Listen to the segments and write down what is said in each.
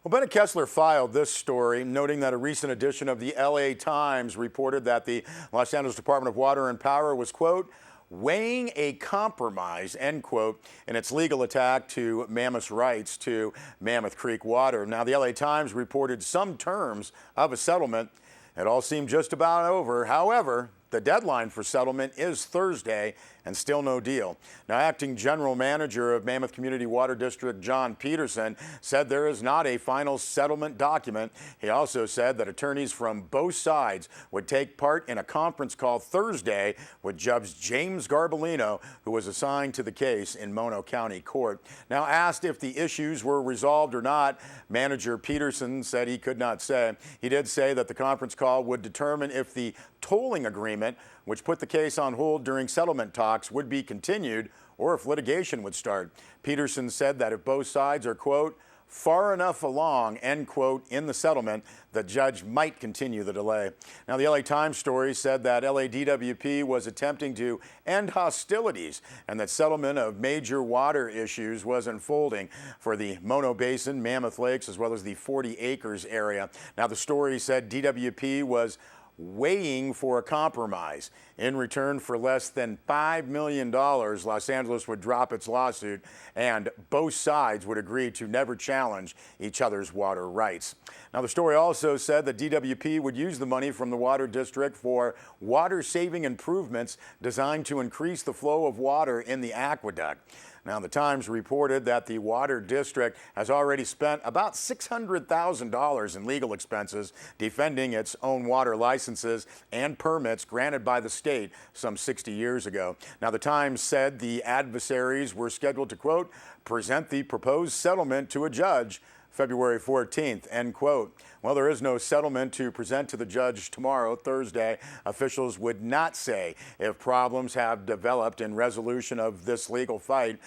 Well, Bennett Kessler filed this story, noting that a recent edition of the LA Times reported that the Los Angeles Department of Water and Power was, quote, weighing a compromise, end quote, in its legal attack to Mammoth's rights to Mammoth Creek water. Now, the LA Times reported some terms of a settlement. It all seemed just about over. However, the deadline for settlement is Thursday, and still no deal. Now, acting general manager of Mammoth Community Water District, John Peterson, said there is not a final settlement document. He also said that attorneys from both sides would take part in a conference call Thursday with Judge James Garbolino, who was assigned to the case in Mono County Court. Now, asked if the issues were resolved or not, Manager Peterson said he could not say. He did say that the conference call would determine if the tolling agreement, which put the case on hold during settlement talks, would be continued or if litigation would start. Peterson said that if both sides are, quote, far enough along, end quote, in the settlement, the judge might continue the delay. Now, the LA Times story said that LADWP was attempting to end hostilities and that settlement of major water issues was unfolding for the Mono Basin, Mammoth Lakes, as well as the 40 acres area. Now, the story said DWP was weighing for a compromise. In return for less than $5 million, Los Angeles would drop its lawsuit and both sides would agree to never challenge each other's water rights. Now, the story also said that DWP would use the money from the water district for water-saving improvements designed to increase the flow of water in the aqueduct. Now, the Times reported that the Water District has already spent about $600,000 in legal expenses defending its own water licenses and permits granted by the state some 60 years ago. Now, the Times said the adversaries were scheduled to, quote, present the proposed settlement to a judge February 14th, end quote. Well, there is no settlement to present to the judge tomorrow, Thursday. Officials would not say if problems have developed in resolution of this legal fight.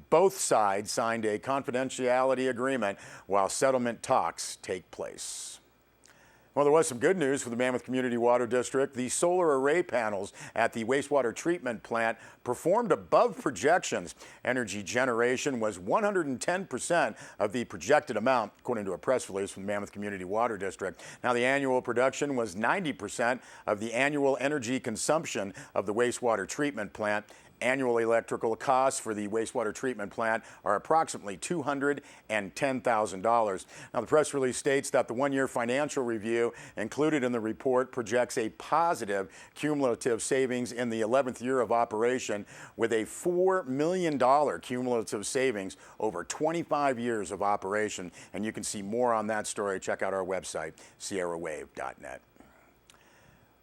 Both sides signed a confidentiality agreement while settlement talks take place. Well, there was some good news for the Mammoth Community Water District. The solar array panels at the wastewater treatment plant performed above projections. Energy generation was 110% of the projected amount, according to a press release from the Mammoth Community Water District. Now, the annual production was 90% of the annual energy consumption of the wastewater treatment plant. Annual electrical costs for the wastewater treatment plant are approximately $210,000. Now, the press release states that the one-year financial review included in the report projects a positive cumulative savings in the 11th year of operation with a $4 million cumulative savings over 25 years of operation. And you can see more on that story. Check out our website, sierrawave.net.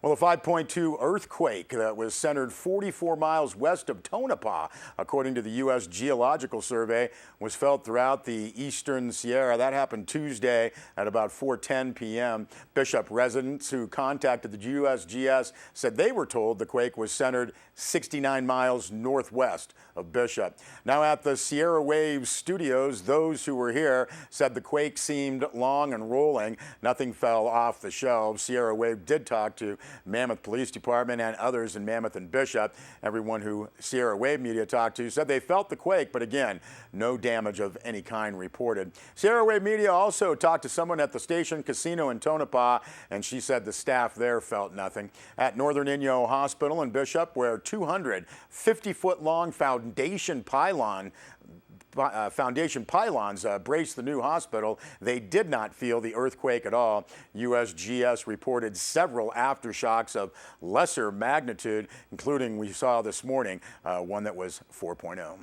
Well, a 5.2 earthquake that was centered 44 miles west of Tonopah, according to the U.S. Geological Survey, was felt throughout the eastern Sierra. That happened Tuesday at about 4:10 p.m. Bishop residents who contacted the USGS said they were told the quake was centered 69 miles northwest of Bishop. Now, at the Sierra Wave studios, those who were here said the quake seemed long and rolling. Nothing fell off the shelves. Sierra Wave did talk to Mammoth Police Department and others in Mammoth and Bishop. Everyone who Sierra Wave Media talked to said they felt the quake, but again, no damage of any kind reported. Sierra Wave Media also talked to someone at the Station Casino in Tonopah, and she said the staff there felt nothing. At Northern Inyo Hospital in Bishop, where 250-foot-long foundation pylons brace the new hospital, they did not feel the earthquake at all. USGS reported several aftershocks of lesser magnitude, including we saw this morning, one that was 4.0.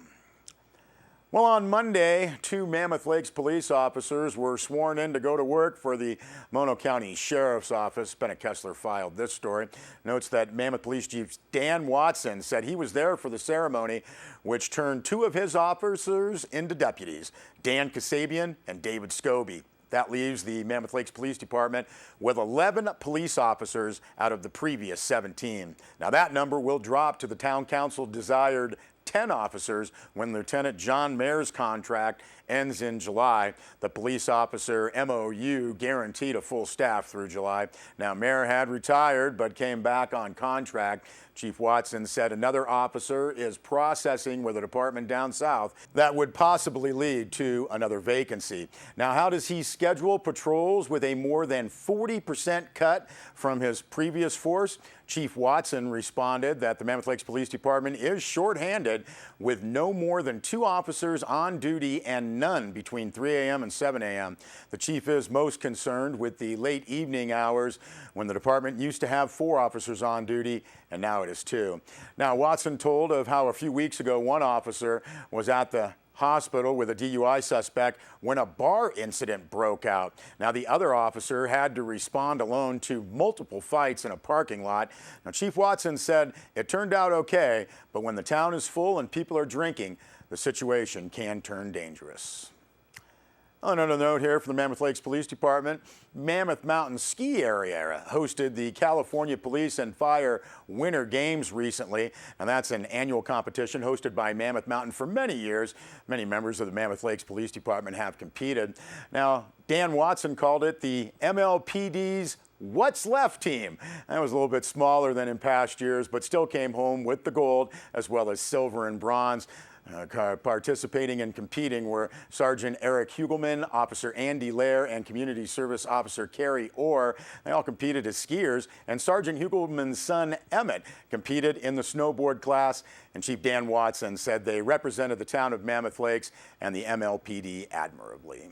Well, on Monday, 2 Mammoth Lakes police officers were sworn in to go to work for the Mono County Sheriff's Office. Bennett Kessler filed this story. Notes that Mammoth Police Chief Dan Watson said he was there for the ceremony, which turned 2 of his officers into deputies, Dan Kasabian and David Scobie. That leaves the Mammoth Lakes Police Department with 11 police officers out of the previous 17. Now, that number will drop to the town council desired 10 officers when Lieutenant John Mayer's contract ends in July. The police officer MOU guaranteed a full staff through July. Now, Mayer had retired but came back on contract. Chief Watson said another officer is processing with a department down south that would possibly lead to another vacancy. Now, how does he schedule patrols with a more than 40% cut from his previous force? Chief Watson responded that the Mammoth Lakes Police Department is shorthanded with no more than 2 officers on duty and none between 3 a.m. and 7 a.m. The chief is most concerned with the late evening hours when the department used to have 4 officers on duty and now it is 2. Now, Watson told of how a few weeks ago one officer was at the hospital with a DUI suspect when a bar incident broke out. Now, the other officer had to respond alone to multiple fights in a parking lot. Now, Chief Watson said it turned out okay, but when the town is full and people are drinking, the situation can turn dangerous. On another note here from the Mammoth Lakes Police Department, Mammoth Mountain Ski Area hosted the California Police and Fire Winter Games recently, and that's an annual competition hosted by Mammoth Mountain for many years. Many members of the Mammoth Lakes Police Department have competed. Now, Dan Watson called it the MLPD's What's Left team. That was a little bit smaller than in past years, but still came home with the gold as well as silver and bronze. Participating and competing were Sergeant Eric Hugelman, Officer Andy Lair, and Community Service Officer Carrie Orr. They all competed as skiers, and Sergeant Hugelman's son Emmett competed in the snowboard class, and Chief Dan Watson said they represented the town of Mammoth Lakes and the MLPD admirably.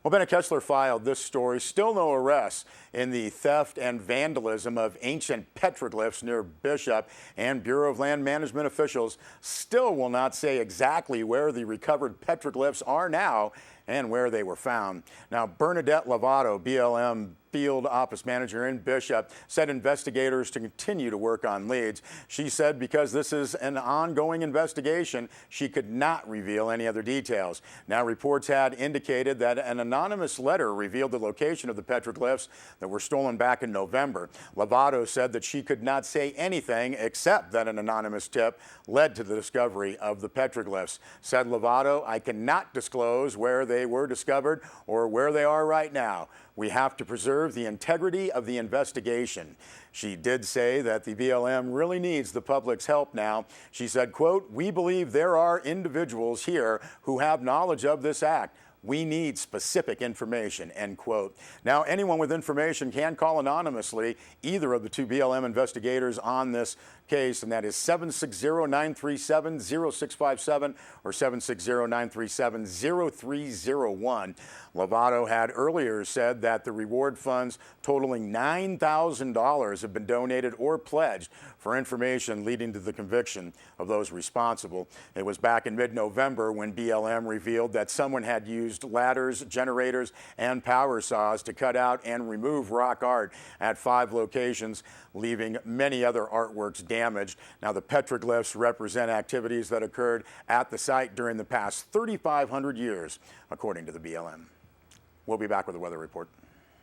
Well, Bennett Kessler filed this story. Still no arrests in the theft and vandalism of ancient petroglyphs near Bishop, and Bureau of Land Management officials still will not say exactly where the recovered petroglyphs are now and where they were found. Now, Bernadette Lovato, BLM Field Office Manager in Bishop, said investigators to continue to work on leads. She said because this is an ongoing investigation, she could not reveal any other details. Now, reports had indicated that an anonymous letter revealed the location of the petroglyphs that were stolen back in November. Lovato said that she could not say anything except that an anonymous tip led to the discovery of the petroglyphs. Said Lovato, I cannot disclose where they were discovered or where they are right now. We have to preserve the integrity of the investigation. She did say that the BLM really needs the public's help now. She said, quote, we believe there are individuals here who have knowledge of this act. We need specific information, end quote. Now, anyone with information can call anonymously either of the 2 BLM investigators on this case, and that is 760-937-0657 or 760-937-0301. Lovato had earlier said that the reward funds totaling $9,000 have been donated or pledged for information leading to the conviction of those responsible. It was back in mid-November when BLM revealed that someone had used ladders, generators, and power saws to cut out and remove rock art at 5 locations, leaving many other artworks damaged. Now, the petroglyphs represent activities that occurred at the site during the past 3,500 years, according to the BLM. We'll be back with a weather report.